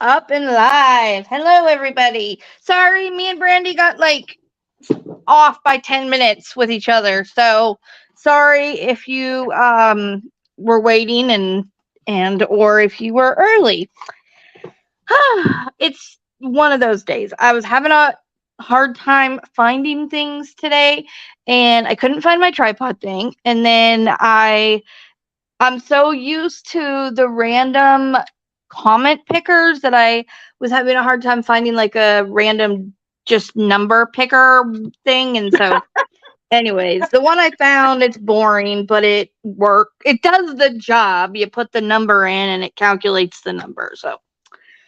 Up and live. Hello, everybody. Sorry, me and Brandy got off by 10 minutes with each other. So sorry if you were waiting and or if you were early. It's one of those days. I was having a hard time finding things today and I couldn't find my tripod thing. And then I'm so used to the random comment pickers that I was having a hard time finding like a random just number picker thing. And so, anyways, the one I found, it's boring, but it works. It does the job. You put the number in and it calculates the number. So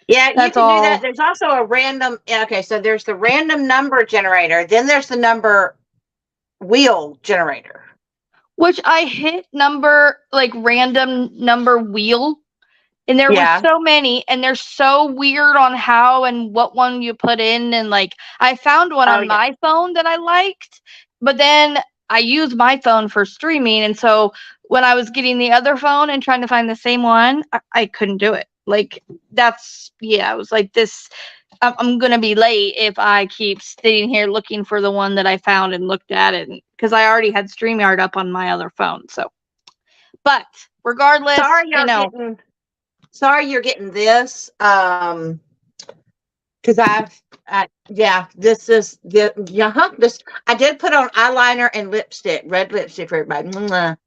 Yeah, you that's can do that. all. There's also a random, okay, so there's the random number generator. Then there's the number wheel generator. Which I hit number, like random number wheel. And there was Yeah. so many, and they're so weird on how and what one you put in. And like, I found one Oh, on yeah. my phone that I liked, but then I use my phone for streaming. And so when I was getting the other phone and trying to find the same one, I couldn't do it. Like, I was like, I'm going to be late if I keep sitting here looking for the one that I found and looked at it because I already had StreamYard up on my other phone. So, but regardless, Sorry you're getting this. Because this is this. I did put on eyeliner and lipstick, red lipstick for everybody. Mwah.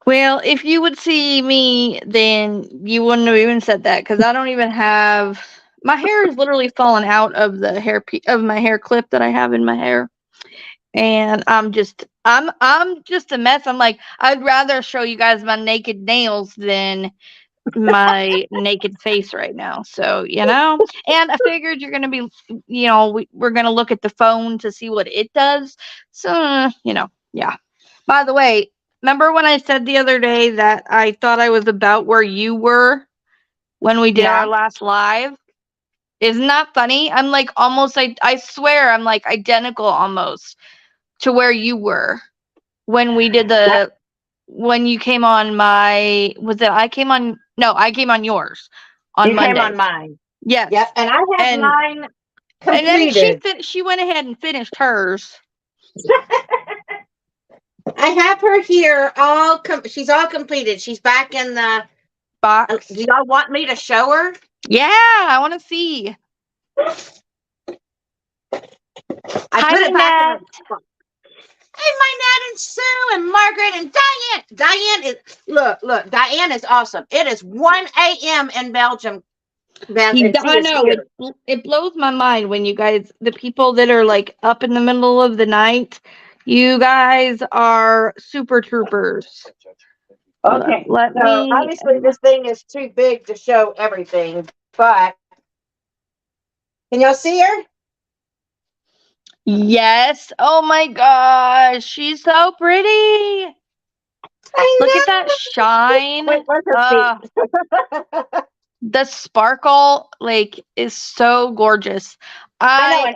well, if you would see me, then you wouldn't have even said that because I don't even have my hair is literally falling out of the of my hair clip that I have in my hair, and I'm just a mess. I'm like I'd rather show you guys my naked nails than my naked face right now. So and I figured you're gonna be, we're gonna look at the phone to see what it does. So yeah. By the way, remember when I said the other day that I thought I was about where you were when we did Yeah. our last live? Isn't that funny? I'm like almost, I swear I'm like identical almost to where you were when we did when you came on I came on, no, I came on yours on You came Monday. on mine. Yes. Yep, and I had mine And then completed. she went ahead and finished hers. I have her here she's all completed. She's back in the Box. Do y'all want me to show her? Yeah, I want to see. I put it back in the Hey, my Nat and Sue and Margaret and Diane. Diane is look. Diane is awesome. It is 1 a.m. in Belgium. I know it blows my mind when you guys, the people that are like up in the middle of the night, you guys are super troopers. Okay. Let So me. obviously this thing is too big to show everything, but can y'all see her? Yes. Oh my gosh, she's so pretty. Look at that shine. Wait, the sparkle is so gorgeous. I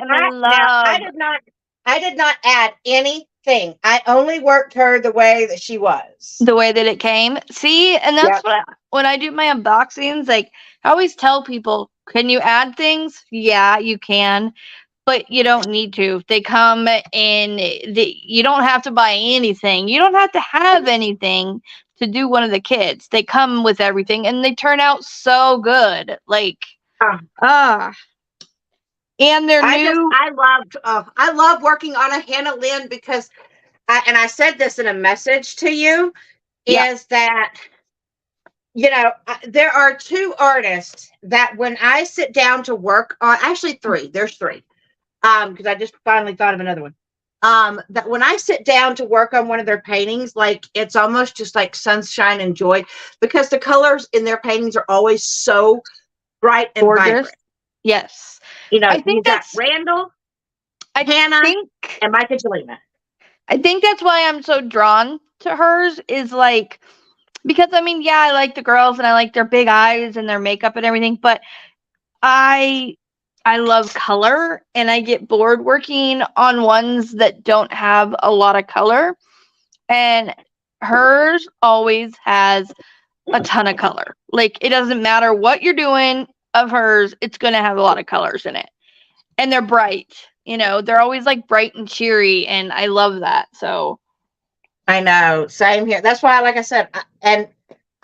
did not add anything. I only worked her the way that she was. The way that it came. See, and that's when I do my unboxings, like I always tell people, can you add things? Yeah, you can. But you don't need to. They come in. You don't have to buy anything. You don't have to have anything to do one of the kids. They come with everything, and they turn out so good. And they're new. I love working on a Hannah Lynn because, I said this in a message to you, is that there are two artists that when I sit down to work on, actually three. There's three. Because I just finally thought of another one. That when I sit down to work on one of their paintings, like it's almost just like sunshine and joy because the colors in their paintings are always so bright and vibrant. Yes. I think that's Randall, Hannah, and Michaelina. I think that's why I'm so drawn to hers is like, because I like the girls and I like their big eyes and their makeup and everything, but I love color and I get bored working on ones that don't have a lot of color. And hers always has a ton of color. Like, it doesn't matter what you're doing. of hers, it's going to have a lot of colors in it. And they're bright. You know, they're always like bright and cheery, and I love that. So I know, same here. That's why, like I said, and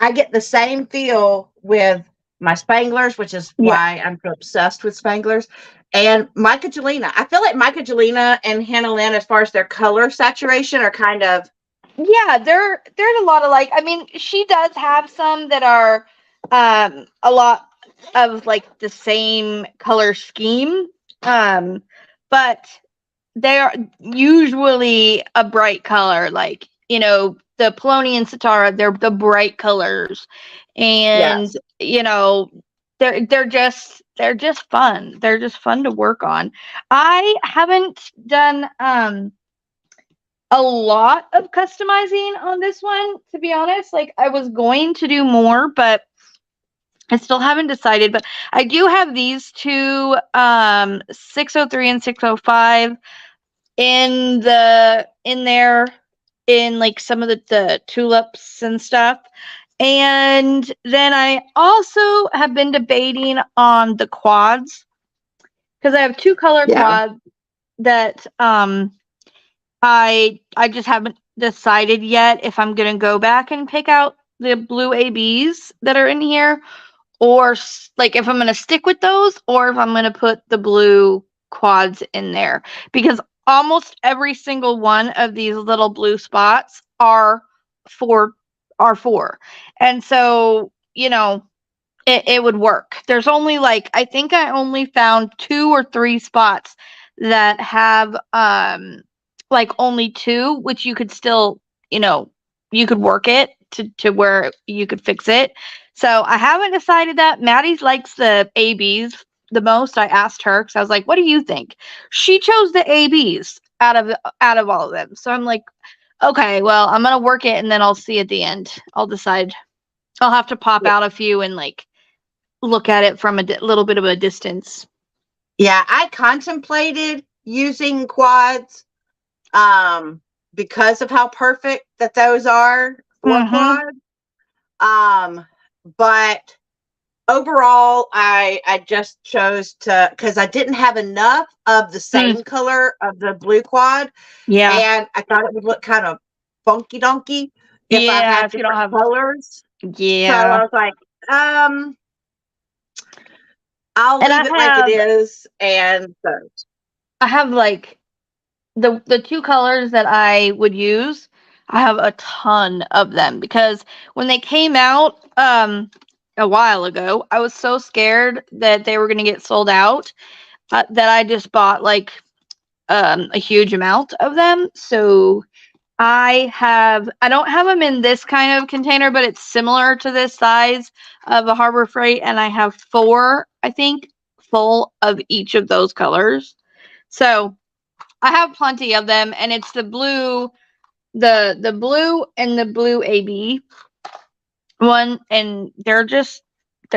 I get the same feel with my Spanglers, which is yeah. why I'm so obsessed with Spanglers, and Micah Jelena. I feel like Micah Jelena and Hannah Lynn, as far as their color saturation, are kind of Yeah, there's a lot of like, I mean, she does have some that are a lot of like the same color scheme. But they are usually a bright color, like, you know, the Poloni and Satara, they're the bright colors. And, yes, you know, they're just fun. They're just fun to work on. I haven't done a lot of customizing on this one, to be honest. Like, I was going to do more, but I still haven't decided. But I do have these two 603 and 605 in there in like some of the tulips and stuff. And then I also have been debating on the quads, because I have two color yeah, quads that I just haven't decided yet if I'm gonna go back and pick out the blue ABs that are in here, or like if I'm gonna stick with those, or if I'm gonna put the blue quads in there, because almost every single one of these little blue spots are four, and so, you know, it would work. There's only like, I think I only found 2 or 3 spots that have like only 2, which you could still, you know, you could work it to where you could fix it. So I haven't decided that. Maddie likes the ABs the most. I asked her because I was like, what do you think? She chose the ABs out of all of them. So I'm like, okay, well, I'm gonna work it and then I'll see at the end. I'll decide. I'll have to pop yeah. out a few and like look at it from a little bit of a distance. Yeah, I contemplated using quads because of how perfect that those are for Mm-hmm. quads. But overall, I just chose to, because I didn't have enough of the Mm. same color of the blue quad, Yeah. and I thought it would look kind of funky donkey if I Yeah, had if you don't different have. colors. So Yeah. I was like, um, I'll And leave it like it is, and so I have like the 2 colors that I would use. I have a ton of them because when they came out a while ago, I was so scared that they were going to get sold out, that I just bought like a huge amount of them. So I don't have them in this kind of container, but it's similar to this size of a Harbor Freight, and I have 4, I think, full of each of those colors. So I have plenty of them, and it's the blue, the blue and the blue AB one, and they're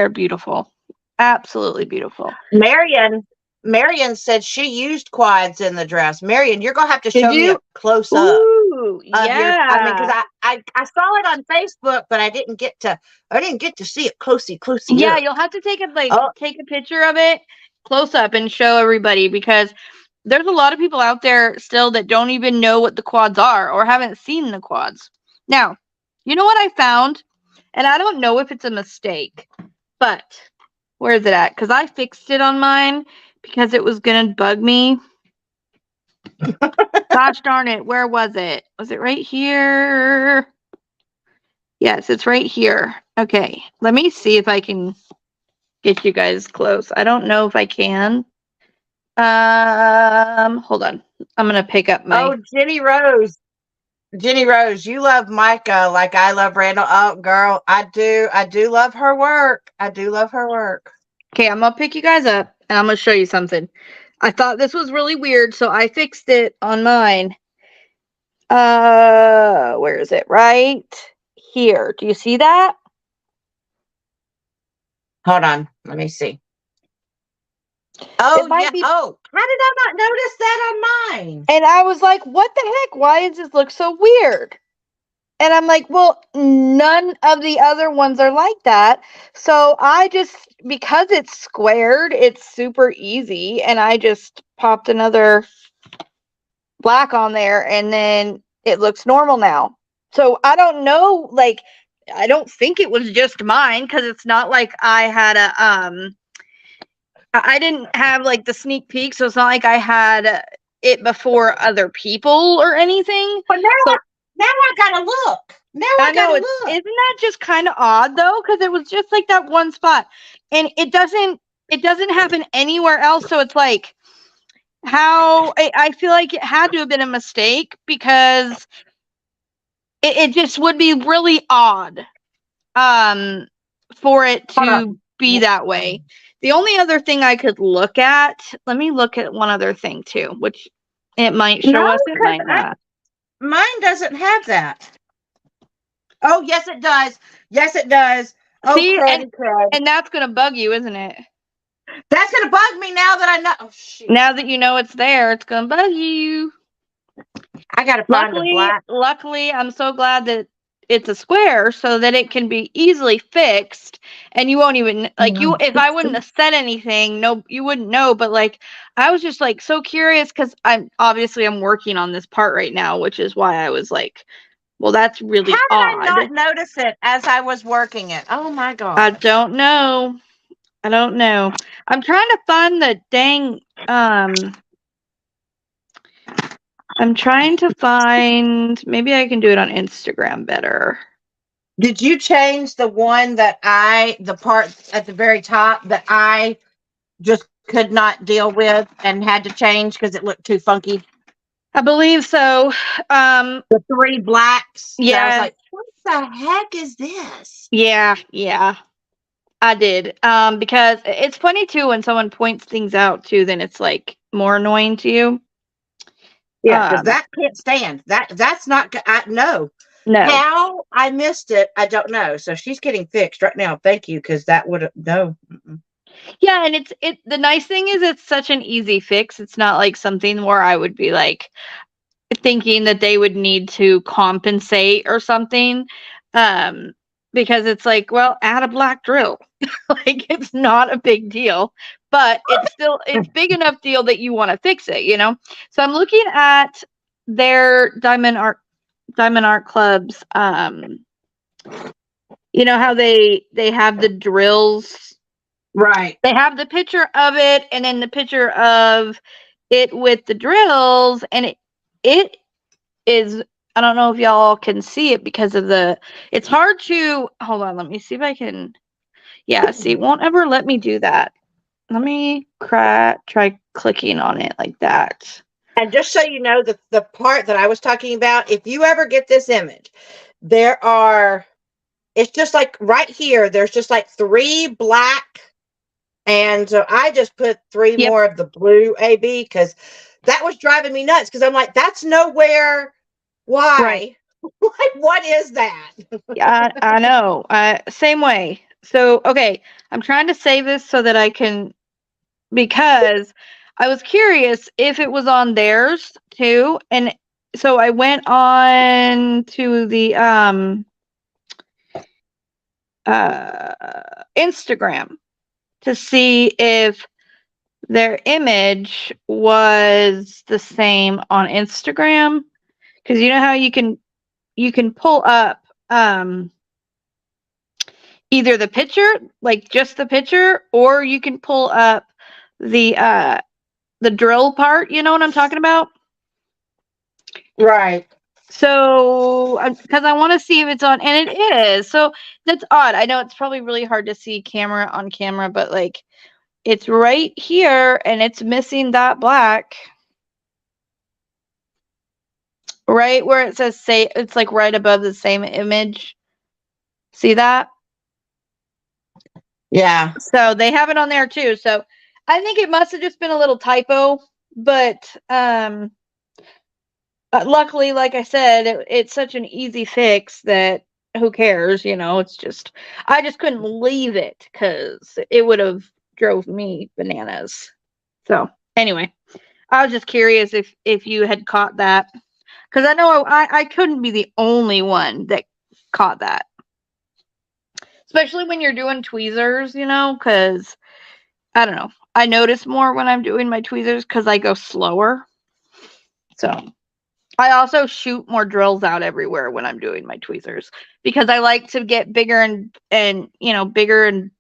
beautiful, absolutely beautiful. Marion said she used quads in the dress. Marion, you're gonna have to Did show me a you? close up Ooh, of your. I mean, because yeah. I saw it on Facebook, but I didn't get to see it closey Yeah, up. you'll have to Oh, take a picture of it close up and show everybody, because there's a lot of people out there still that don't even know what the quads are or haven't seen the quads. Now, you know what I found? And I don't know if it's a mistake, but where is it at? Because I fixed it on mine because it was gonna bug me. Gosh darn it, where was it? Was it right here? Yes, it's right here. Okay, let me see if I can get you guys close. I don't know if I can. Hold on. I'm gonna pick up my. oh, Jenny Rose. Jenny Rose, you love Micah like I love Randall. Oh, girl, I do. I do love her work. I do love her work. Okay, I'm gonna pick you guys up and I'm gonna show you something. I thought this was really weird, so I fixed it on mine. Where is it? Right here. Do you see that? Hold on. Let me see. It Oh, might yeah. be. Oh, how did I not notice that on mine? And I was like, what the heck? Why does this look so weird? And I'm like, well, none of the other ones are like that. So I just, because it's squared, it's super easy. And I just popped another black on there and then it looks normal now. So I don't know, like, I don't think it was just mine because it's not like I had I didn't have like the sneak peek. So it's not like I had it before other people or anything. But So now I gotta look. Now I I know gotta it's look. isn't that just kind of odd though? Because it was just like that one spot, and it doesn't happen anywhere else. So it's like how I feel like it had to have been a mistake because it just would be really odd for it Hold to be that way. The only other thing I could look at, let me look at one other thing too, which it might show No, us, it might because not. mine doesn't have that. Oh, yes, it does. Yes, it does. Oh, See, crud. and that's gonna bug you, isn't it? That's gonna bug me now that I know. Oh, shit. Now that you know it's there, it's gonna bug you. I gotta find a black. Luckily, I'm so glad that it's a square so that it can be easily fixed and you won't even like you if I wouldn't have said anything, no you wouldn't know, but like I was just like so curious cuz I'm working on this part right now, which is why I was like, well that's really How did I odd. not notice it as I was working it? Oh my god. I don't know. I don't know. I'm trying to find the dang I'm trying to find maybe I can do it on Instagram better. Did you change the one the part at the very top that I just could not deal with and had to change because it looked too funky? I believe so. The three blacks. That I was Yeah, like, what the heck is this? yeah, I did. Because it's funny too when someone points things out too, then it's like more annoying to you. Yeah, because Um, that can't stand. That's not. No. no. How I missed it, I don't know. So she's getting fixed right now. Thank you, because that would have no. Mm-mm. Yeah, and the nice thing is it's such an easy fix. It's not like something where I would be like thinking that they would need to compensate or something. Um, because it's like, well, add a black drill. Like it's not a big deal, but it's big enough deal that you want to fix it, you know? So I'm looking at their Diamond Art Club's you know how they have the drills. Right. They have the picture of it and then the picture of it with the drills and it is I don't know if y'all can see it because of it's hard to hold on, let me see if I can see, it won't ever let me do that. Let me try clicking on it like that. And just so you know, the part that I was talking about, if you ever get this image, it's just like right here, there's just like three black. And so I just put three Yep. more of the blue AB because that was driving me nuts. Because I'm like, that's nowhere. Why? Right. Like, what is that? Yeah, I know. Same way. So, okay, I'm trying to save this so that I can, because I was curious if it was on theirs too. And so I went on to the Instagram to see if their image was the same on Instagram. Because you know how you can pull up either the picture, like just the picture, or you can pull up the drill part. You know what I'm talking about? Right. So, because I want to see if it's on, and it is. So that's odd. I know it's probably really hard to see camera on camera, but like it's right here, and it's missing that black. Right where it says say, it's like right above the same image. See that? Yeah. So they have it on there too. So I think it must have just been a little typo, but luckily, like I said, it's such an easy fix that who cares, you know? It's just I just couldn't leave it because it would have drove me bananas. So anyway, I was just curious if you had caught that. Because I know I couldn't be the only one that caught that. Especially when you're doing tweezers, because I don't know. I notice more when I'm doing my tweezers because I go slower. So I also shoot more drills out everywhere when I'm doing my tweezers because I like to get bigger and bigger and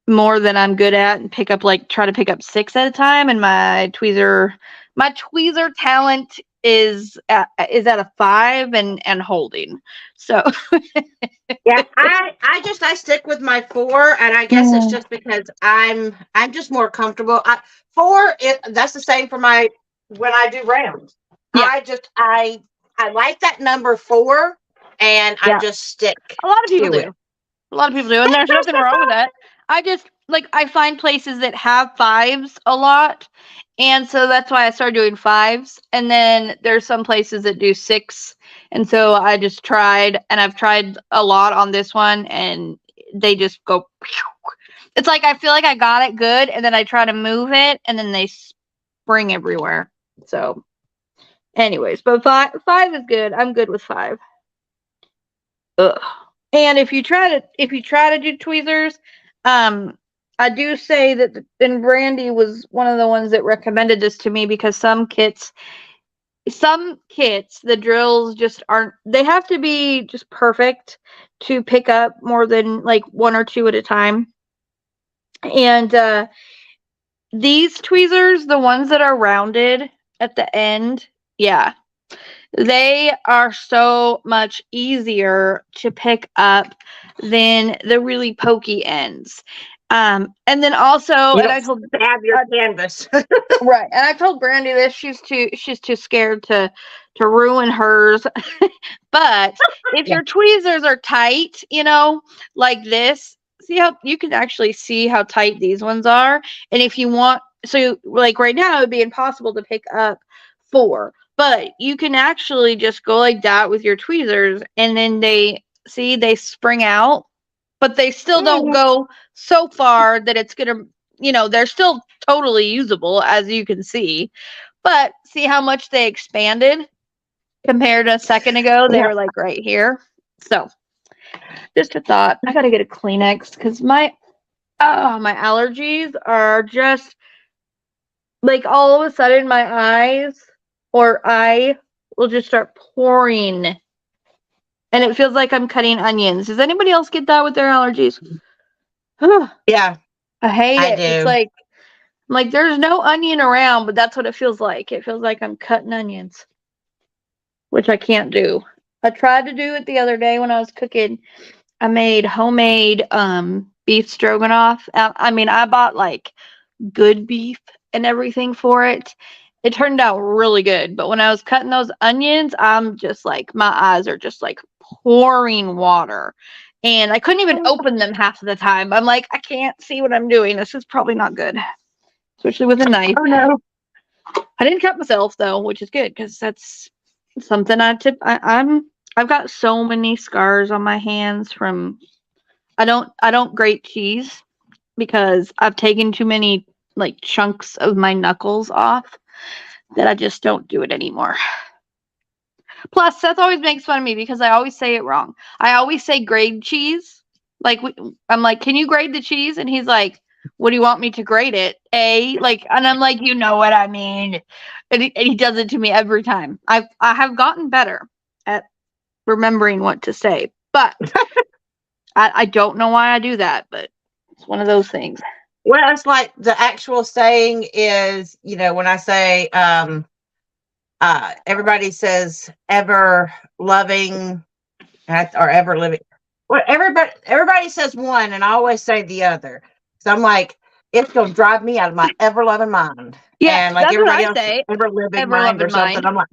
more than I'm good at and try to pick up 6 at a time. And my tweezer talent is at a 5 and holding. So Yeah, I stick with my 4, and I guess it's just because I'm just more comfortable. 4, that's the same for my when I do rounds. Yeah. I like that number 4, and I just stick. A lot of people to do. it. A lot of people do, and there's nothing wrong with that. I just I find places that have 5s a lot, and so that's why I started doing 5s. And then there's some places that do 6, and so I just tried, and I've tried a lot on this one, and they just go. It's like I feel like I got it good, and then I try to move it, and then they spring everywhere. So, anyways, but 5 is good. I'm good with 5. Ugh. And if you try to do tweezers, I do say that, and Brandy was one of the ones that recommended this to me because some kits, the drills just aren't. They have to be just perfect to pick up more than like 1 or 2 at a time. And these tweezers, the ones that are rounded at the end, yeah. They are so much easier to pick up than the really pokey ends. And then also, I told stab your canvas. right, and I told Brandy this. She's too scared to ruin hers. But if your tweezers are tight, like this, see how you can actually see how tight these ones are. And if you want, so like right now, it would be impossible to pick up 4. But you can actually just go like that with your tweezers, and then they spring out, but they still don't go so far that it's going to, they're still totally usable, as you can see. But see how much they expanded compared to a second ago? They were like right here. So just a thought. I got to get a Kleenex because my allergies are just like all of a sudden my eyes or eye will just start pouring, and it feels like I'm cutting onions. Does anybody else get that with their allergies? Yeah, I hate it. do. It's like there's no onion around, but that's what it feels like. It feels like I'm cutting onions, which I can't do. I tried to do it the other day when I was cooking. I made homemade beef stroganoff. I bought like good beef and everything for it. It turned out really good, but when I was cutting those onions, I'm just like, my eyes are just like pouring water, and I couldn't even open them half of the time. I'm like, I can't see what I'm doing. This is probably not good, especially with a knife. Oh no! I didn't cut myself though, which is good because that's something I've got so many scars on my hands from. I don't grate cheese because I've taken too many like chunks of my knuckles off that I just don't do it anymore. Plus, Seth always makes fun of me because I always say it wrong. I always say grade cheese. Like I'm like, can you grade the cheese? And he's like, what do you want me to grade it? And I'm like, you know what I mean. And he does it to me every time. I have gotten better at remembering what to say, but I don't know why I do that, but it's one of those things. Well, it's like the actual saying is, when I say, everybody says ever loving or ever living. Well, everybody says one, and I always say the other. So I'm like, it's gonna drive me out of my ever loving mind. Yeah, and like that's everybody what I else, say. ever living Ever mind loving or something. mind. I'm like,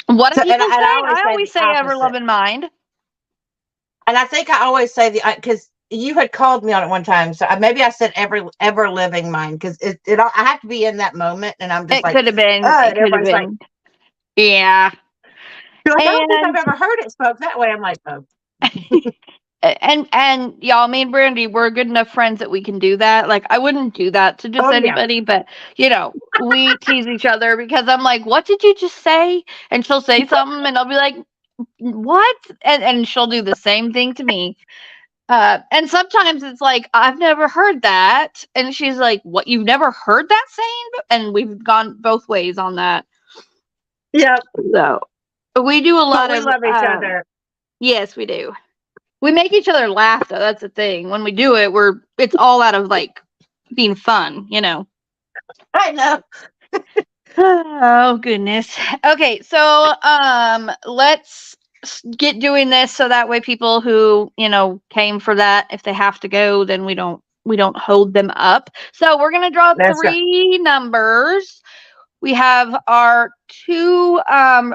what do people say? I always say ever loving mind. And I think I always say because you had called me on it one time, so maybe I said ever living mind because I have to be in that moment, and I'm just It could have been. It could have been. Yeah. Like, I don't think I've ever heard it spoke that way. I'm like, oh. and y'all, me and Brandy, we're good enough friends that we can do that. Like, I wouldn't do that to just Oh yeah. anybody, but we tease each other because I'm like, what did you just say? And she'll say something and I'll be like, what? And she'll do the same thing to me. And sometimes it's like, I've never heard that. And she's like, what, you've never heard that saying? And we've gone both ways on that. Yep. So we do a lot But we of, love each other. yes, we do. We make each other laugh though. That's the thing. When we do it, it's all out of like being fun. I know. Oh goodness. Okay, so let's get doing this so that way people who came for that, if they have to go, then we don't hold them up. So we're gonna draw That's right. 3 numbers. We have our 2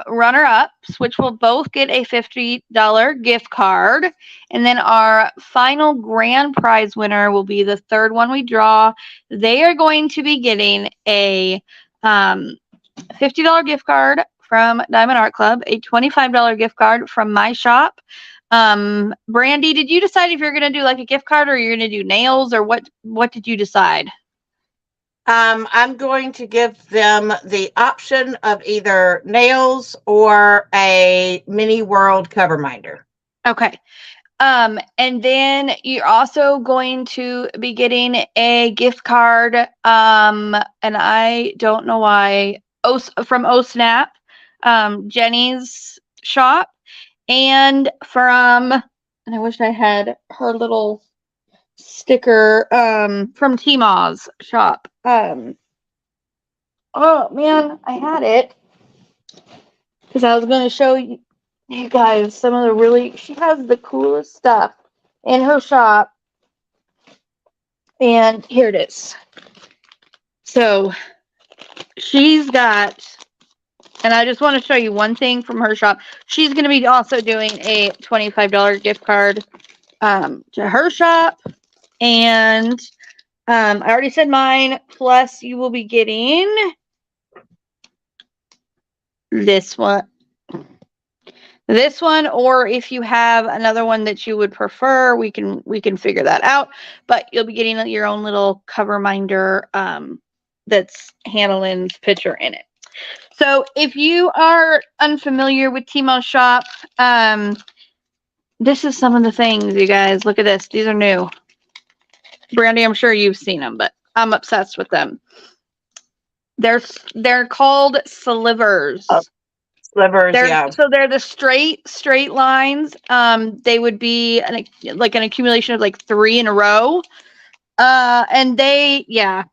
runner-ups, which will both get a $50 gift card. And then our final grand prize winner will be the 3rd one we draw. They are going to be getting a $50 gift card from Diamond Art Club, a $25 gift card from my shop. Brandy, did you decide if you're going to do like a gift card or you're going to do nails, or what did you decide? I'm going to give them the option of either nails or a mini world cover minder. Okay. And then you're also going to be getting a gift card. And I don't know why, from Snap, Jenny's shop, and I wish I had her little sticker, from Tmaw's shop. Oh man, I had it because I was going to show you guys some of she has the coolest stuff in her shop. And here it is. So she's got, and I just want to show you one thing from her shop. She's going to be also doing a $25 gift card to her shop. And I already said mine. Plus, you will be getting this one. Or if you have another one that you would prefer, we can figure that out. But you'll be getting your own little cover minder that's Hannah Lynn's picture in it. So if you are unfamiliar with Tmaw's shop, this is some of the things, you guys. Look at this. These are new. Brandy, I'm sure you've seen them, but I'm obsessed with them. They're called slivers. Oh, slivers, yeah. So they're the straight lines. They would be an accumulation of like 3 in a row. And they,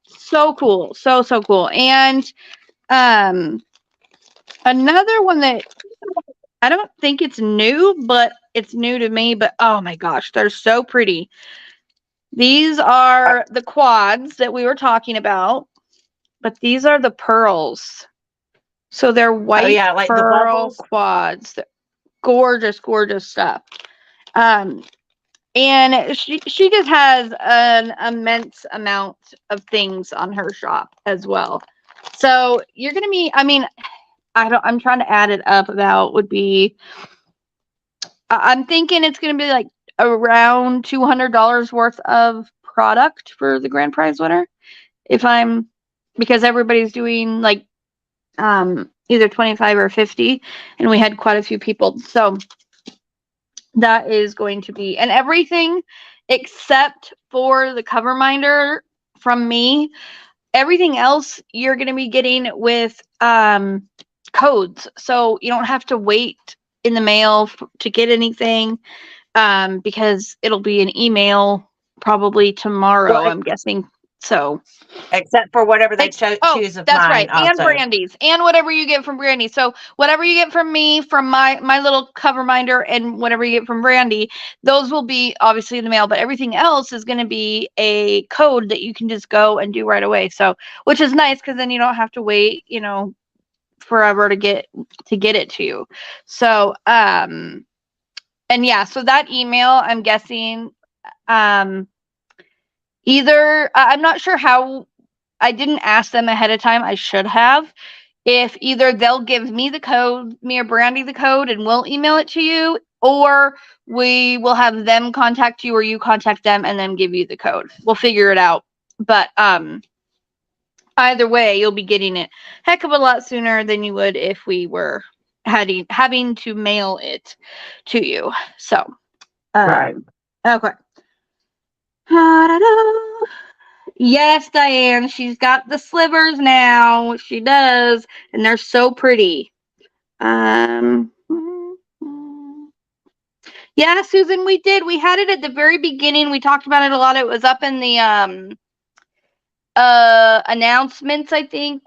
so cool. So cool. And another one that I don't think it's new, but it's new to me, but oh my gosh, they're so pretty. These are the quads that we were talking about, but these are the pearls. So they're white like pearl quads. They're gorgeous stuff. And she just has an immense amount of things on her shop as well. So you're gonna be, I'm trying to add it up. I'm thinking it's gonna be like around $200 worth of product for the grand prize winner, because everybody's doing like either 25 or 50, and we had quite a few people. So that is going to be, and everything except for the cover minder from me, everything else you're going to be getting with codes. So you don't have to wait in the mail to get anything, because it'll be an email probably tomorrow, I'm guessing. So except for whatever they choose of that's mine, right, also. and Brandy's, and whatever you get from Brandy. So whatever you get from me, from my little cover minder, and whatever you get from Brandy, those will be obviously in the mail. But everything else is going to be a code that you can just go and do right away. So, which is nice, because then you don't have to wait, forever to get it to you. So, and so that email, I'm guessing, either, I'm not sure how, I didn't ask them ahead of time. I should have. If either they'll give me the code, me or Brandy the code, and we'll email it to you, or we will have them contact you, or you contact them and then give you the code. We'll figure it out. But either way, you'll be getting it heck of a lot sooner than you would if we were having to mail it to you. So, Right. Okay. Yes, Diane, she's got the slivers now. She does, and they're so pretty. Yeah, Susan, we did. We had it at the very beginning. We talked about it a lot. It was up in the announcements, I think,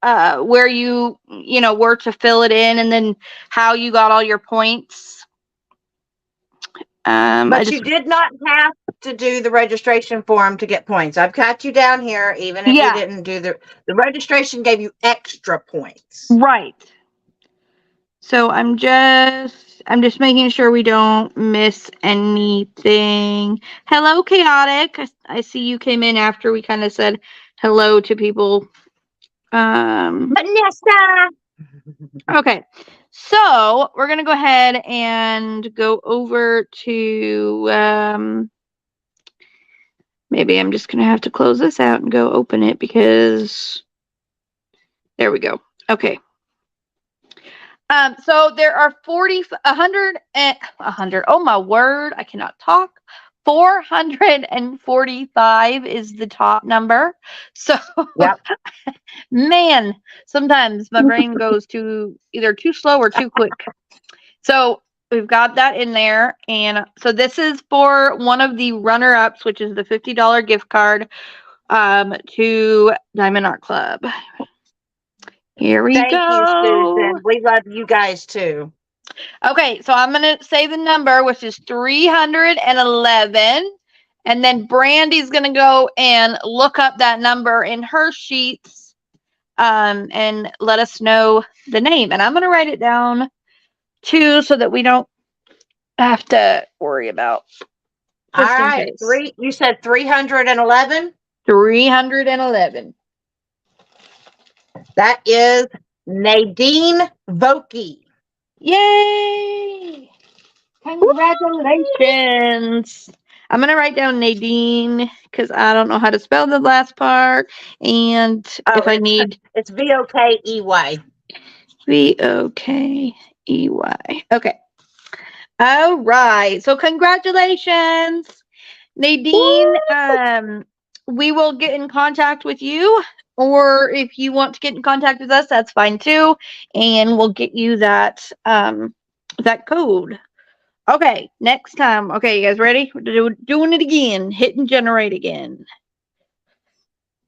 where you were to fill it in, and then how you got all your points. But you did not have to do the registration form to get points. I've got you down here, even if you didn't do the registration gave you extra points. Right. So I'm just making sure we don't miss anything. Hello, Chaotic. I see you came in after we kind of said hello to people. Vanessa. Okay. So we're gonna go ahead and go over to maybe I'm just gonna have to close this out and go open it because there we go. Okay. So there are 100. Oh my word, I cannot talk. 445 is the top number. So, yep. Man, sometimes my brain goes either too slow or too quick. So we've got that in there. And so this is for one of the runner-ups, which is the $50 gift card to Diamond Art Club. Here we go. Thank you, Susan. We love you guys too. Okay, so I'm going to say the number, which is 311. And then Brandy's going to go and look up that number in her sheets and let us know the name. And I'm going to write it down too so that we don't have to worry about. All right. You said 311? 311. That is Nadine Vokey. Yay! Congratulations! Woo! I'm going to write down Nadine because I don't know how to spell the last part. And if I need... It's V-O-K-E-Y. V-O-K-E-Y. Okay. All right. So congratulations, Nadine. Woo! We will get in contact with you. Or if you want to get in contact with us, that's fine too. And we'll get you that code. Okay, next time. Okay, you guys ready? We're doing it again. Hit and generate again.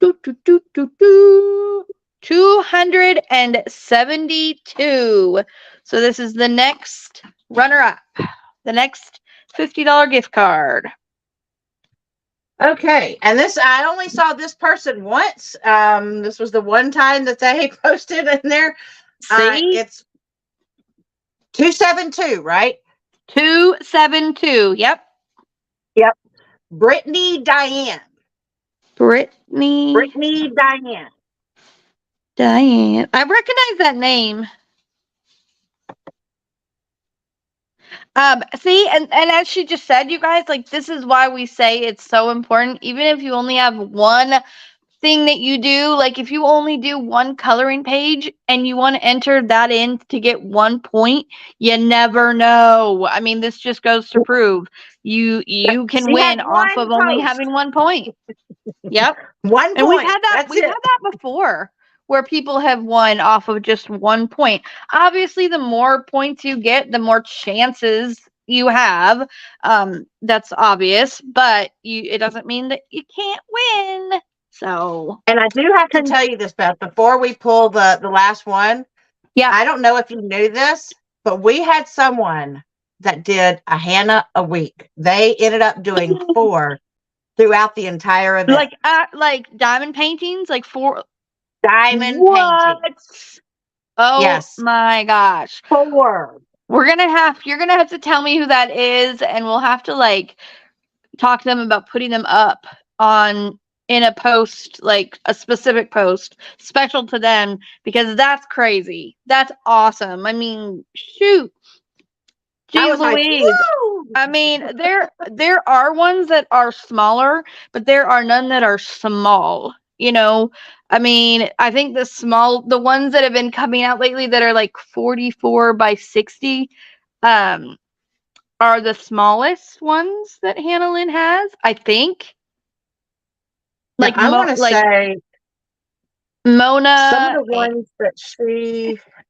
272. So this is the next runner-up. The next $50 gift card. Okay, and I only saw this person once. This was the one time that they posted in there. See? It's 272, right? 272. Yep. Brittany Diane. Brittany Diane. Diane. I recognize that name. See, and as she just said, you guys, like, this is why we say it's so important. Even if you only have one thing that you do, like if you only do one coloring page and you want to enter that in to get 1 point, you never know. I mean, this just goes to prove you can win off of only having 1 point. Yep. 1 point. And we've had that before, where people have won off of just 1 point. Obviously, the more points you get, the more chances you have. That's obvious, but it doesn't mean that you can't win. So, and I do have to tell you this, Beth, before we pull the last one. Yeah. I don't know if you knew this, but we had someone that did a Hannah a week. They ended up doing 4 throughout the entire event. Like diamond paintings, like 4 diamond paintings. Oh yes. My gosh. 4. You're gonna have to tell me who that is, and we'll have to like talk to them about putting them up in a post, like a specific post special to them, because that's crazy. That's awesome. I mean, shoot. I Jeez was like, Louise. woo! I mean, there are ones that are smaller, but there are none that are small. You know, I mean, I think the ones that have been coming out lately that are like 44 by 60, um, are the smallest ones that Hannah has. I think. Now, Like I want to like say some of Mona the ones that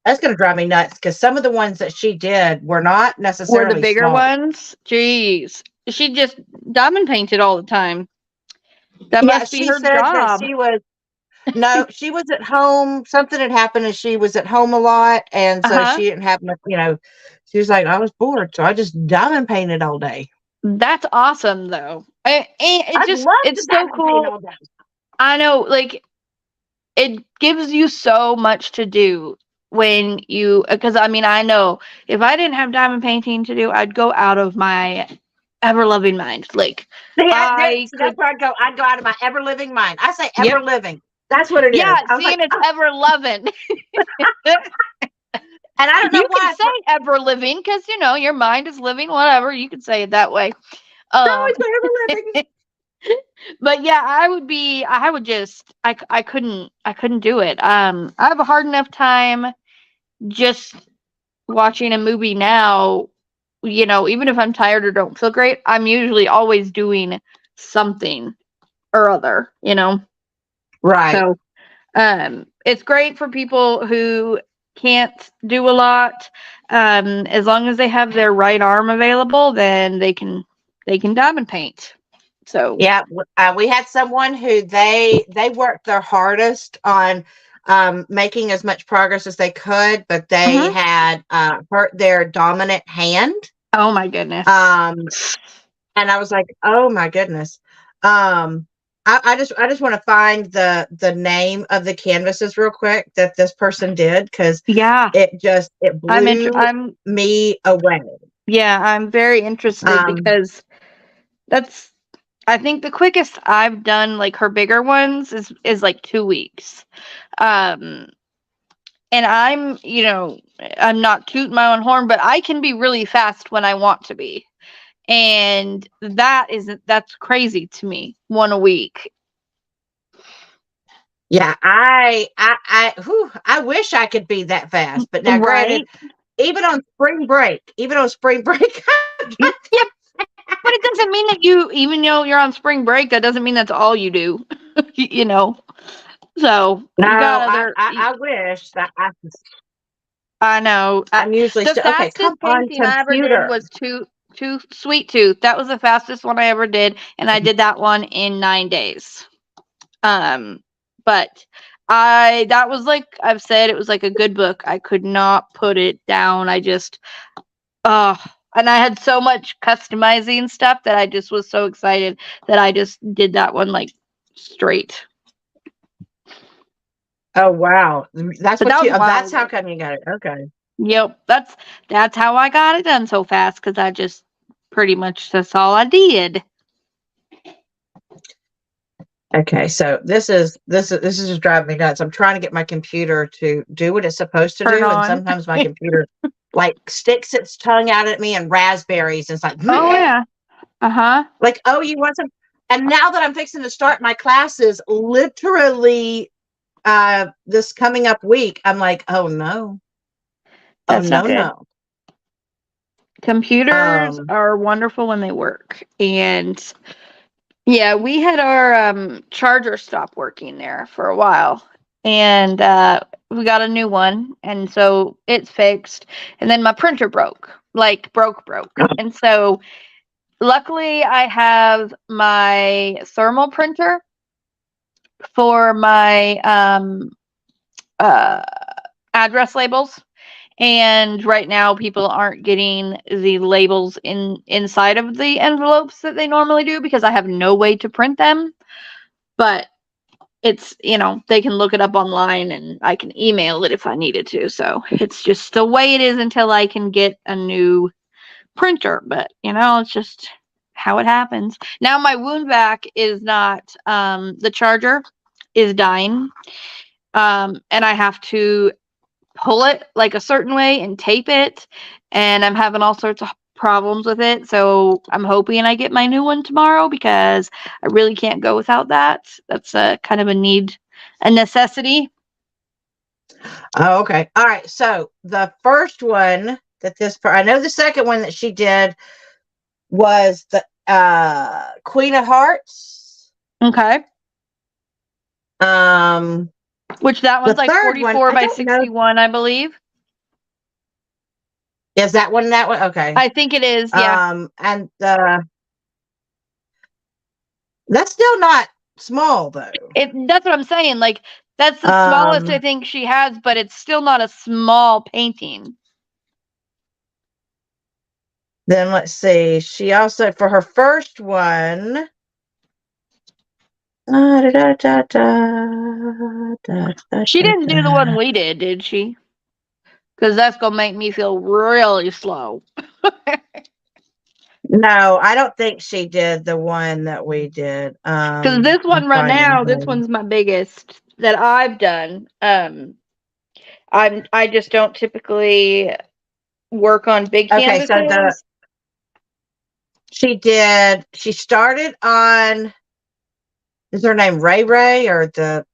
that's going to drive me nuts because some of the ones that she did were not were the necessarily bigger small. ones. Jeez, she just diamond painted all the time. That Yeah, must be she her said that job. no, she was at home. Something had happened and she was at home a lot. And Uh so huh. she didn't have much, she was like, I was bored. So I just diamond painted all day. That's awesome, though. I'd love to it's so diamond paint cool. all day. I know, like, it gives you so much to do when because I mean, I know if I didn't have diamond painting to do, I'd go out of my ever loving mind. Like, Yeah, I that's could, where I'd go. I'd go out of my ever living mind. I say yep. ever living. That's what it Yeah, is. I was like, seeing it's oh, ever loving. and I don't know You can why. say ever living because, your mind is living, whatever. You can say it that way. No, Um, it's my ever living. but yeah, I would just I couldn't do it. I have a hard enough time just watching a movie now, even if I'm tired or don't feel great, I'm usually always doing something or other. Right. So it's great for people who can't do a lot. As long as they have their right arm available, then they can diamond paint. So Yeah, we had someone who they worked their hardest on making as much progress as they could, but they mhm. had hurt their dominant hand. Oh my goodness. Um, and I was like, oh my goodness. I just want to find the name of the canvases real quick that this person did because Yeah, it blew I'm me away. yeah, I'm very interested Um, because that's I think the quickest I've done like her bigger ones is like 2 weeks. Um and I'm not tooting my own horn, but I can be really fast when I want to be. And that's crazy to me. One a week. yeah, I wish I could be that fast, but now granted, Right? even on spring break, Yeah, but it doesn't mean that even though you're on spring break, that doesn't mean that's all you do. you know. So no, you got other. I wish that I know. I'm usually The still okay. Come fastest on, painting I ever did computer. was two Sweet Tooth. That was the fastest one I ever did, and I did that one in 9 days. But that was like I've said, it was like a good book. I could not put it down. I just, uh, and I had so much customizing stuff that I just was so excited that I just did that one like straight. Oh wow, that's But what that was you. a Oh, while that's how ago. come you got it. Okay. Yep, that's how I got it done so fast because I just pretty much that's all I did. Okay, so this is just driving me nuts. I'm trying to get my computer to do what it's supposed to Turn do, and on. sometimes my computer like sticks its tongue out at me and raspberries. It's like, Oh yeah. Uh-huh. like, oh, you want some? And now that I'm fixing to start my classes, literally, this coming up week, I'm like, oh no, oh That's not no, good. no. Computers Um, are wonderful when they work. And yeah, we had our charger stop working there for a while. And we got a new one, and so it's fixed. And then my printer broke. Like broke. And so luckily I have my thermal printer for my uh address labels. And right now people aren't getting the labels inside of the envelopes that they normally do because I have no way to print them. But it's, they can look it up online and I can email it if I needed to. So it's just the way it is until I can get a new printer. But it's just how it happens. Now my wound vac is not the charger is dying. And I have to pull it like a certain way and tape it, and I'm having all sorts of problems with it. So I'm hoping I get my new one tomorrow because I really can't go without that. That's a kind of a necessity. Oh, okay. All right. So the first one that I know the second one that she did was the Queen of Hearts. Okay. Um, Which that the one's like third one, 44 I by don't know. 61, I believe. Is that one? That one? Okay. I think it is. Yeah. And that's still not small though. That's what I'm saying. Like that's the smallest I think she has, but it's still not a small painting. Then let's see. She also, for her first one, She didn't do the one we did she? Because that's gonna make me feel really slow. No, I don't think she did the one that we did. Because this one I'm right finding now, this her. one's my biggest that I've done. I just don't typically work on big Okay, so canvases. she started on, is her name Ray Ray or the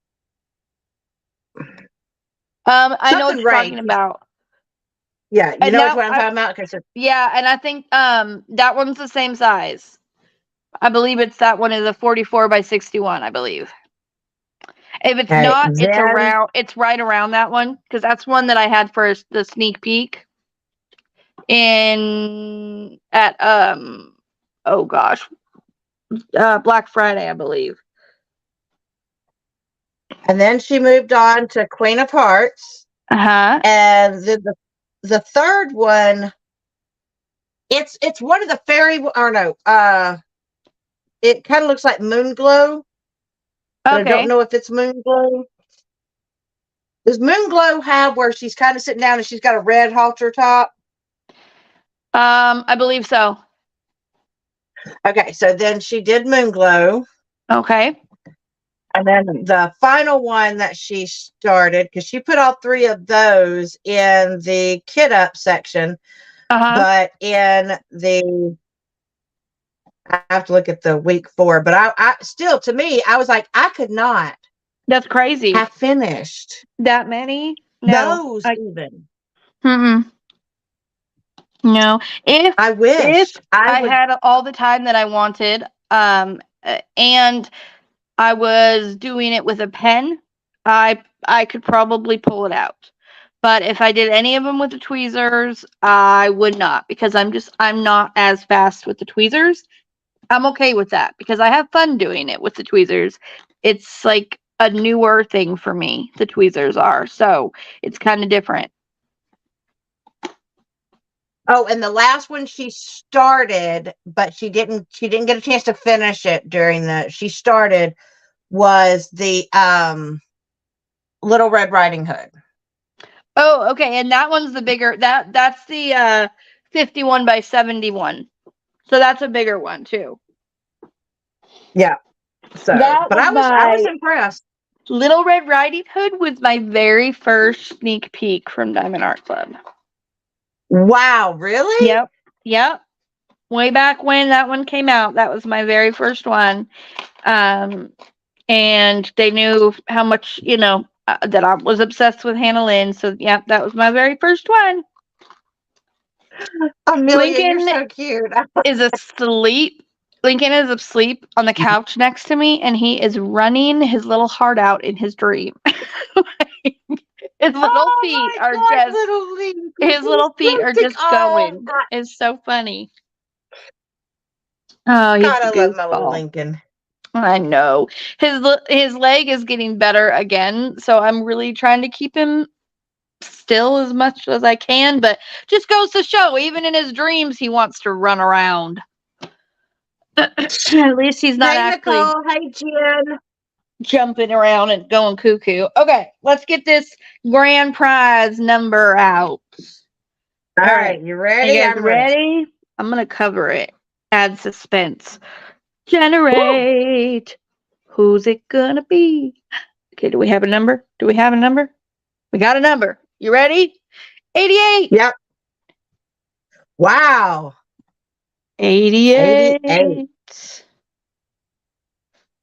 I know what something you're Ray? talking about. Yeah, you And know which that one I'm talking about? Okay, so yeah, and I think that one's the same size. I believe it's that one is a 44 by 61, I believe. If it's okay, not, then it's right around that one because that's one that I had for the sneak peek in at oh gosh, Black Friday, I believe. and then she moved on to Queen of Hearts. Uh-huh. And then the third one, it's one of the fairy, or no, it kind of looks like Moon Glow, but I don't Okay. know if it's Moon Glow. Does Moon Glow have where she's kind of sitting down and she's got a red halter top? I believe so. Okay, so then she did Moon Glow. Okay. And then the final one that she started, because she put all three of those in the kit up section, but in the, I have to look at the week 4, but I still, to me, I was like, I could not. That's crazy. Have finished that many? No. those even. No. If I wish I would. had all the time that I wanted, and I was doing it with a pen, I could probably pull it out. But if I did any of them with the tweezers, I would not because I'm not as fast with the tweezers. I'm okay with that because I have fun doing it with the tweezers. It's like a newer thing for me, the tweezers are. So it's kind of different. Oh, and the last one she started, but she didn't get a chance to finish it during she started was the Little Red Riding Hood. Oh, okay. And that one's the bigger that's the 51 by 71. So that's a bigger one too. Yeah. So, but I was impressed. Little Red Riding Hood was my very first sneak peek from Diamond Art Club. Wow, really? Yep. Way back when that one came out, that was my very first one. And they knew how much, that I was obsessed with Hannah Lynn. So, yeah, that was my very first one. Amelia, Lincoln you're so cute. is asleep. Lincoln is asleep on the couch next to me, and he is running his little heart out in his dream. His little feet are just going. It's so funny. Oh, he's God, I love my little Lincoln. I know. His leg is getting better again, so I'm really trying to keep him still as much as I can, but just goes to show, even in his dreams, he wants to run around. At least he's not actually Nicole. Hey, Jen. jumping around and going cuckoo. Okay, let's get this grand prize number out. All right, you ready? You guys ready? I'm going to cover it. Add suspense. Generate. Who's it going to be? Okay, do we have a number? We got a number. You ready? 88. Yep. Wow. 88. 88.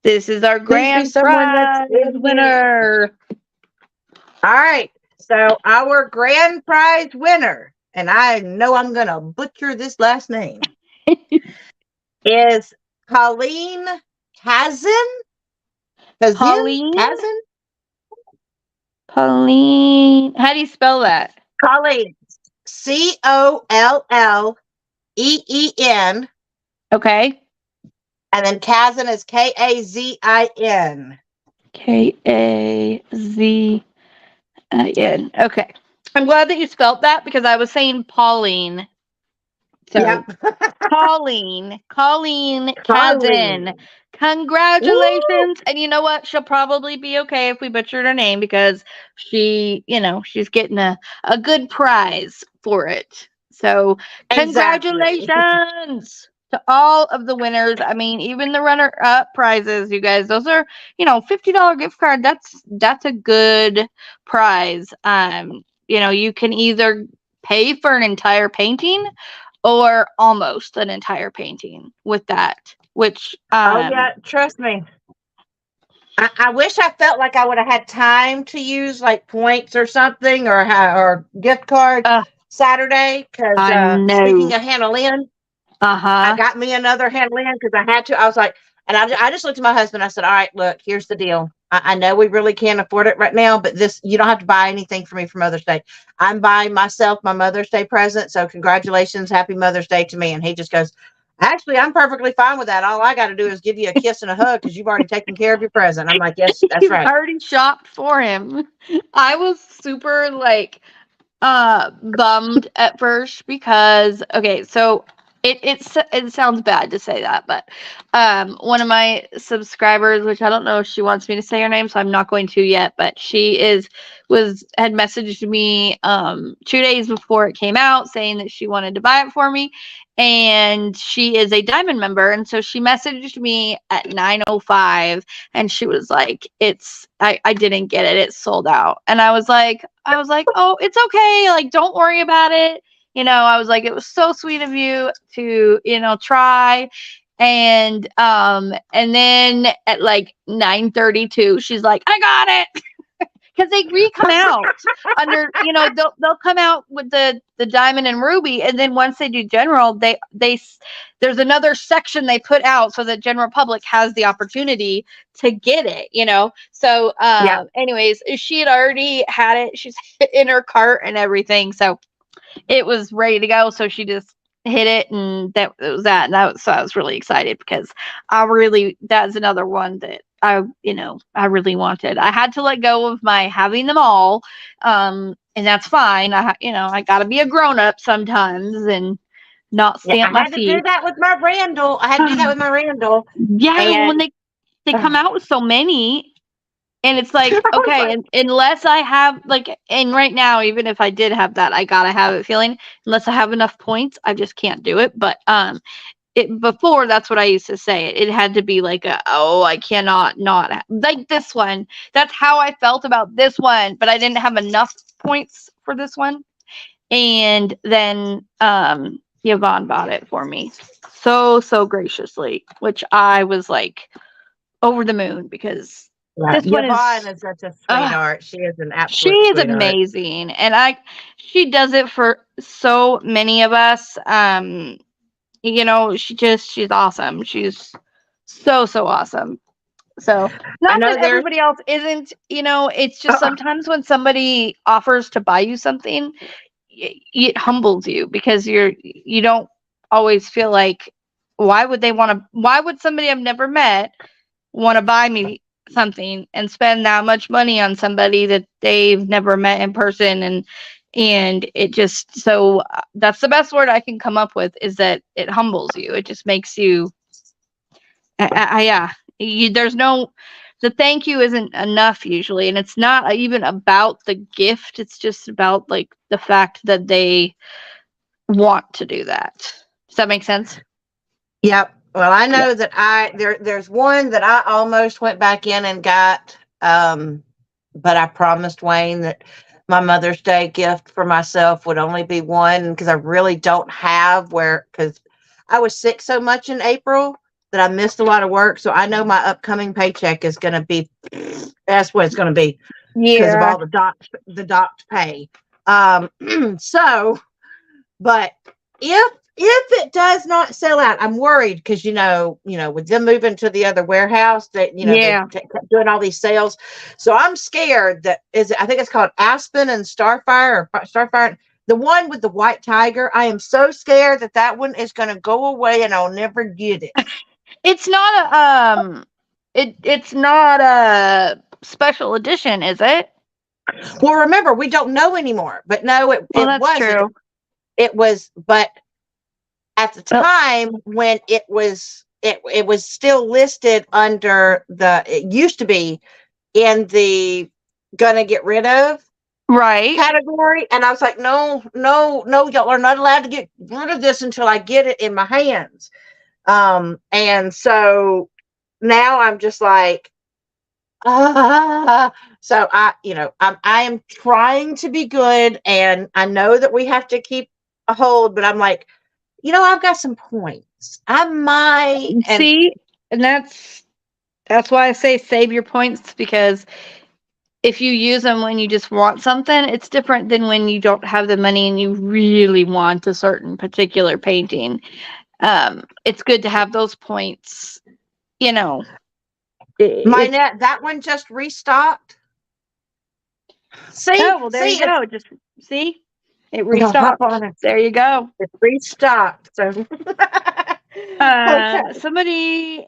This is our Please be grand someone that's prize in here. winner. All right. So our grand prize winner, and I know I'm going to butcher this last name, is Colleen Kazin. Pauline? Kazin? Pauline. How do you spell that? Colleen. Collleen. Okay. And then Kazin is Kazin. Kazin. Okay. I'm glad that you spelled that because I was saying Pauline. So Yep. Colleen Kazin. Colleen. Congratulations. Woo! And you know what? She'll probably be okay if we butchered her name because she's getting a good prize for it. So Exactly. congratulations to all of the winners. I mean, even the runner up prizes, you guys, those are, $50 gift card. That's a good prize. You can either pay for an entire painting or almost an entire painting with that, which Oh yeah, trust me. I wish I felt like I would have had time to use like points or something or gift card Saturday. I Because know. speaking of Hannah Lynn, I Uh-huh. got me another Hannah Lynn because I had to. I was like, and I just looked at my husband. I said, "All right, look, here's the deal. I know we really can't afford it right now, but you don't have to buy anything for me for Mother's Day. I'm buying myself my Mother's Day present. So congratulations, happy Mother's Day to me." And he just goes, "Actually, I'm perfectly fine with that. All I got to do is give you a kiss and a hug because you've already taken care of your present." I'm like, "Yes, that's You've right." already shopped for him. I was super bummed at first because okay, so it sounds bad to say that, but one of my subscribers, which I don't know if she wants me to say her name, so I'm not going to yet, but she had messaged me 2 days before it came out saying that she wanted to buy it for me, and she is a diamond member, and so she messaged me at 9:05 and she was like, I didn't get it, it's sold out. And I was like, oh, it's okay, like don't worry about it. I was like, it was so sweet of you to, try. And then at like 9:32, she's like, I got it. Because they come out under, they'll come out with the diamond and ruby, and then once they do general, there's another section they put out so that general public has the opportunity to get it. So Yeah. anyways, she had already had it. She's in her cart and everything, so it was ready to go. So she just hit it, and that was that. So I was really excited because that's another one that I really wanted. I had to let go of my having them all, and that's fine. I got to be a grown up sometimes and not Yeah, stamp I my had to do feet. that with my Randall. I had to do that with my Randall. Yeah, when And they come out with so many. And it's like, I was okay, like, and unless I have and right now, even if I did have that, I gotta have it feeling. Unless I have enough points, I just can't do it. But before that's what I used to say. It had to be like I cannot not like this one. That's how I felt about this one, but I didn't have enough points for this one. And then Yvonne bought it for me so graciously, which I was like over the moon because this one Yvonne is such a sweetheart. She is an she absolute is sweetheart. amazing, and she does it for so many of us. She's awesome. She's so awesome. So I not know that there's everybody else isn't, it's just sometimes when somebody offers to buy you something, it humbles you because you don't always feel like why would somebody I've never met want to buy me something and spend that much money on somebody that they've never met in person, and it just so that's the best word I can come up with, is that it humbles you. It just makes you yeah, there's no, the thank you isn't enough usually, and it's not even about the gift. It's just about like the fact that they want to do that. Does that make sense? Yep. Well, I Yeah. know that there's one that I almost went back in and got, but I promised Wayne that my Mother's Day gift for myself would only be one, because I really don't have because I was sick so much in April that I missed a lot of work. So I know my upcoming paycheck is going to be, that's what it's going to be, because of Yeah. all the docked pay. So, but if it does not sell out, I'm worried, because with them moving to the other warehouse, that they Yeah. doing all these sales. So I'm scared that I think it's called Aspen and Starfire, or Starfire, the one with the white tiger. I am so scared that one is going to go away and I'll never get it. It's not it's not a special edition, is it? Well, remember, we don't know anymore. But no, Well, it that's wasn't. true. It was, but at the Well, time when it was still listed under it used to be in the gonna get rid of right. category, and I was like, no, no, no, y'all are not allowed to get rid of this until I get it in my hands. And so now I'm just like, so I am trying to be good, and I know that we have to keep a hold, but I'm like, I've got some points. I might, and See, and that's why I say save your points, because if you use them when you just want something, it's different than when you don't have the money and you really want a certain particular painting. It's good to have those points, you know. my It, net, that one just restocked. See, oh, well, there see, you go. Just see, it I'm gonna hop restocked. on it. There you go. It's restocked. So, okay. Somebody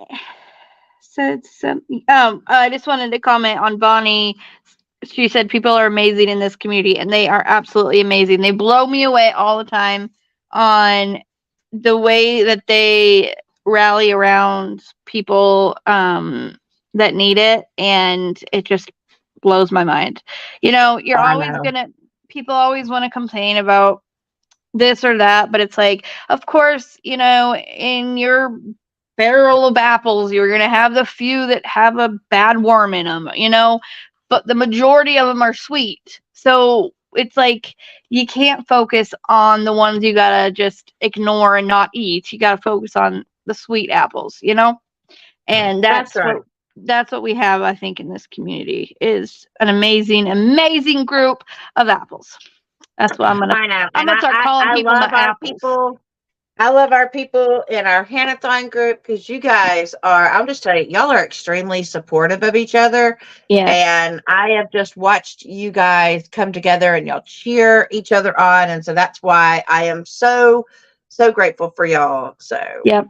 said something. I just wanted to comment on Bonnie. She said people are amazing in this community, and they are absolutely amazing. They blow me away all the time on the way that they rally around people that need it, and it just blows my mind. You're I always know. gonna people always want to complain about this or that, but it's like, of course, in your barrel of apples, you're going to have the few that have a bad worm in them, but the majority of them are sweet. So it's like you can't focus on the ones you got to just ignore and not eat. You got to focus on the sweet apples. And That's right. that's what we have, I think, in this community is an amazing, amazing group of apples. That's what I know. I'm And gonna start calling I people my love our apples. people. I love our people in our Hannahthon group, because you guys I'm just telling you, y'all are extremely supportive of each other. Yes. And I have just watched you guys come together and y'all cheer each other on. And so that's why I am so, so grateful for y'all. So, Yep.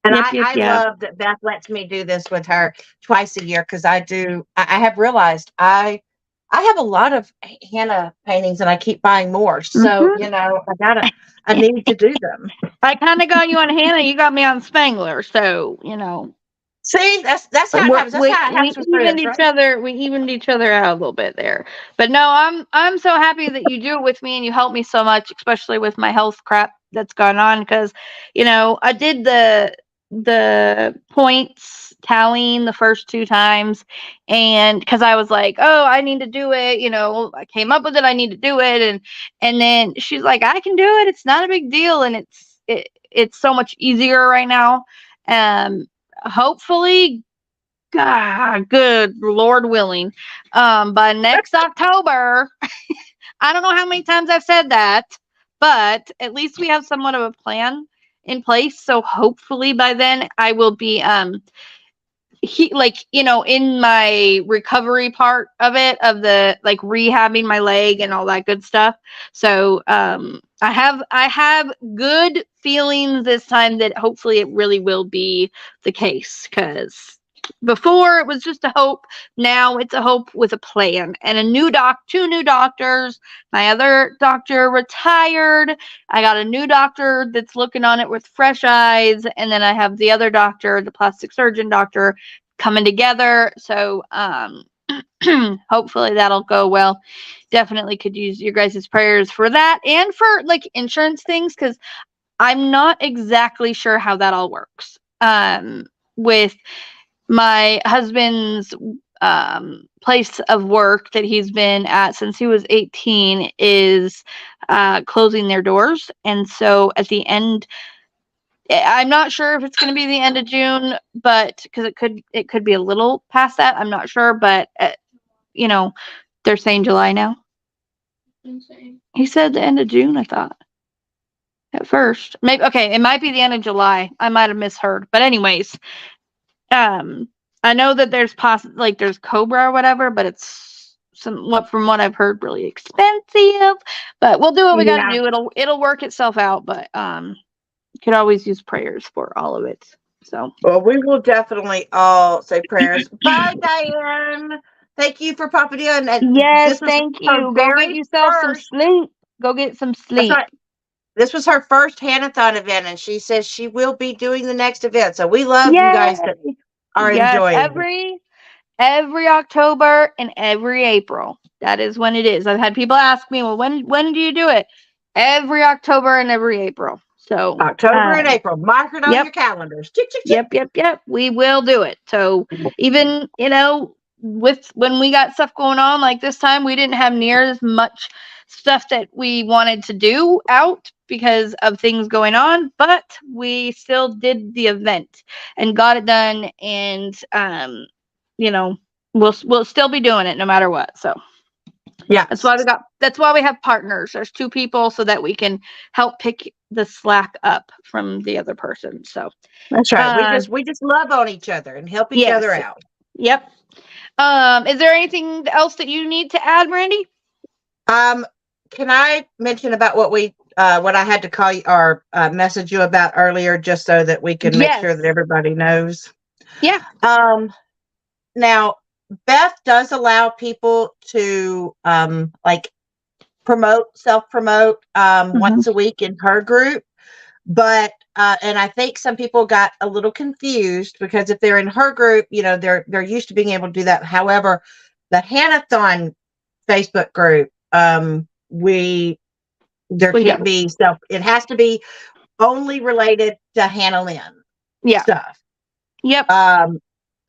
and Yep. I, Yep. I Yep. love that Beth lets me do this with her twice a year, because I have realized I have a lot of Hannah paintings and I keep buying more. So, Hmm. I need to do them. I kind of got you on Hannah. You got me on Spangler. So See, that's how it happens. That's how it we happens with evened friends, each right? other. We evened each other out a little bit there. But no, I'm so happy that you do it with me and you help me so much, especially with my health crap that's gone on. Because I did the points tallying the first 2 times, and because I was like, oh, I need to do it. I came up with it. I need to do it, and then she's like, I can do it. It's not a big deal, and it's so much easier right now. Hopefully, God, good Lord willing, by next October, I don't know how many times I've said that, but at least we have somewhat of a plan in place. So hopefully by then I will be in my recovery part of it, of the like rehabbing my leg and all that good stuff. So I have good feelings this time that hopefully it really will be the case, because before it was just a hope. Now it's a hope with a plan, and two new doctors. My other doctor retired. I got a new doctor that's looking on it with fresh eyes, and then I have the other doctor, the plastic surgeon doctor, coming together. So hopefully that'll go well. Definitely could use your guys' prayers for that, and for like insurance things, because I'm not exactly sure how that all works. With my husband's place of work that he's been at since he was 18 is closing their doors. And so at the end, I'm not sure if it's going to be the end of June, but because it could be a little past that. I'm not sure, but you know, they're saying July now. He said the end of June, I thought. At first. Maybe okay, it might be the end of July. I might have misheard. But anyways, I know that there's there's Cobra or whatever, but it's from what I've heard really expensive. But we'll do what we gotta do. It'll work itself out, but could always use prayers for all of it. So well, we will definitely all say prayers. Bye, Diane. Thank you for popping in. And yes, this was thank her you. Go get very yourself some first. sleep. Go get some That's sleep. right. This was her first Hannahthon event, and she says she will be doing the next event. So we love you guys that are enjoying it. Every October and every April. That is when it is. I've had people ask me, well, when do you do it? Every October and every April. So October and April. Mark it on your calendars. Chick, chick, chick. Yep. We will do it. So even, with when we got stuff going on like this time, we didn't have near as much stuff that we wanted to do out because of things going on, but we still did the event and got it done. And we'll still be doing it no matter what. So yeah, that's why we have partners. There's two people so that we can help pick the slack up from the other person. So that's right. We just love on each other and help each other out. Yep. Is there anything else that you need to add, Brandy? Can I mention about what I had to call you or message you about earlier, just so that we can make sure that everybody knows? Yeah. Now, Beth does allow people to self-promote once a week in her group, but and I think some people got a little confused because if they're in her group, they're used to being able to do that. However, the Hannahthon Facebook group, can't be stuff. It has to be only related to Hannah Lynn stuff. Yep.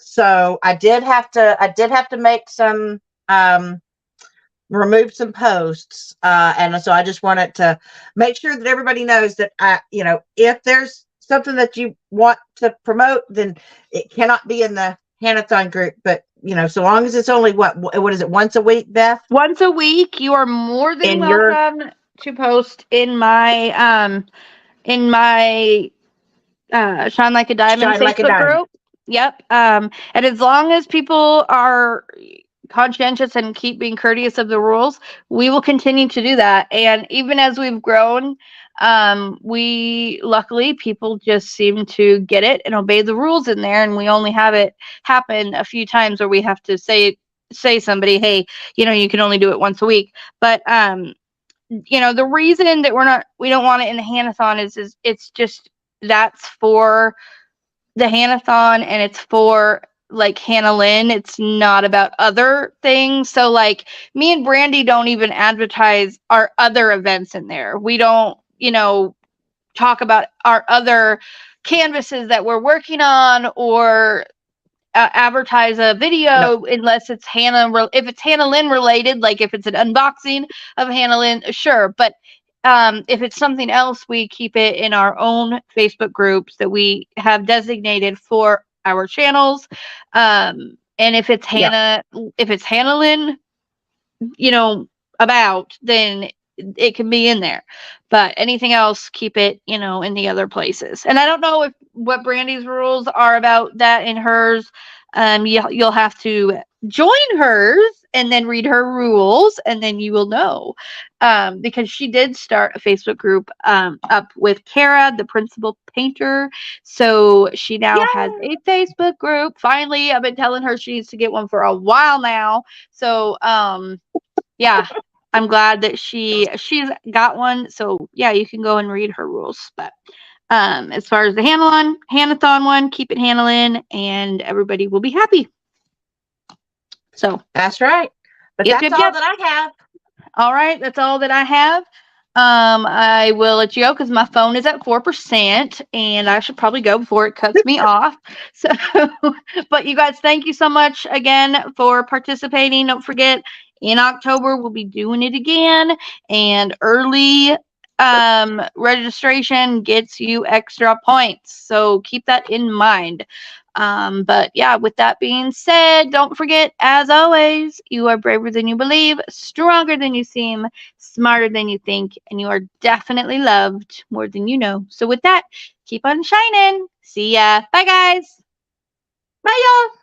So I did have to make some remove some posts, and so I just wanted to make sure that everybody knows that if there's something that you want to promote, then it cannot be in the Hannahthon group. But so long as it's only what is it, once a week, Beth? Once a week, you are more than welcome to post in my Shine Like a Diamond Facebook group. Yep. And as long as people are conscientious and keep being courteous of the rules, we will continue to do that. And even as we've grown, luckily people just seem to get it and obey the rules in there. And we only have it happen a few times where we have to say somebody, hey, you can only do it once a week. But the reason that we don't want it in the Hannahthon is it's just that's for the Hannahthon and it's for like Hannah Lynn. It's not about other things. So like me and Brandy don't even advertise our other events in there. We don't, talk about our other canvases that we're working on or advertise a video unless it's if it's Hannah Lynn related, like if it's an unboxing of Hannah Lynn, sure. But if it's something else, we keep it in our own Facebook groups that we have designated for our channels. And if it's Hannah Lynn, then it can be in there. But anything else, keep it, in the other places. And I don't know what Brandy's rules are about that in hers. You'll have to join hers and then read her rules, and then you will know. Because she did start a Facebook group up with Kara, the principal painter. So she now has a Facebook group. Finally, I've been telling her she needs to get one for a while now. So yeah. I'm glad that she's got one. So yeah, you can go and read her rules. But as far as the Hannahthon one, keep it Hannah Lynn, and everybody will be happy. So that's right. But that's all that I have. All right, that's all that I have. I will let you go because my phone is at 4%, and I should probably go before it cuts me off. So, but you guys, thank you so much again for participating. Don't forget, in October we'll be doing it again, and early registration gets you extra points. So keep that in mind. But yeah, with that being said, don't forget, as always, you are braver than you believe, stronger than you seem, smarter than you think, and you are definitely loved more than you know. So with that, keep on shining. See ya. Bye, guys. Bye, y'all.